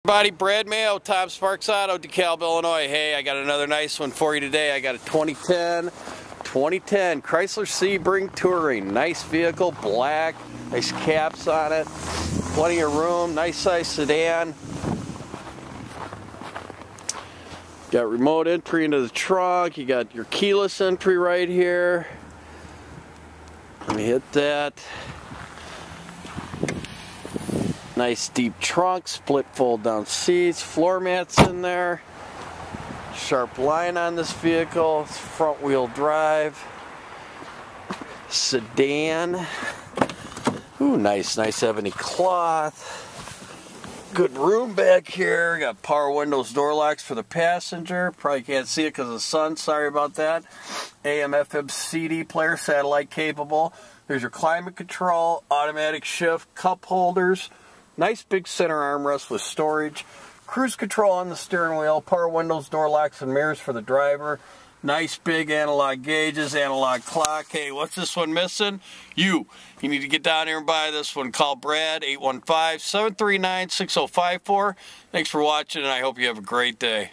Everybody, Brad Mayo, Tom Sparks Auto, DeKalb, Illinois. Hey, I got another nice one for you today. I got a 2010 Chrysler Sebring Touring. Nice vehicle, black, nice caps on it, plenty of room, nice size sedan. Got remote entry into the trunk. You got your keyless entry right here. Let me hit that. Nice deep trunk, split fold down seats, floor mats in there. Sharp line on this vehicle. It's front wheel drive. Sedan. Ooh, nice ebony cloth. Good room back here. Got power windows, door locks for the passenger. Probably can't see it because of the sun. Sorry about that. AM, FM, CD player, satellite capable. There's your climate control, automatic shift, cup holders. Nice big center armrest with storage. Cruise control on the steering wheel. Power windows, door locks, and mirrors for the driver. Nice big analog gauges, analog clock. Hey, what's this one missing? You need to get down here and buy this one. Call Brad, 815-739-6054. Thanks for watching, and I hope you have a great day.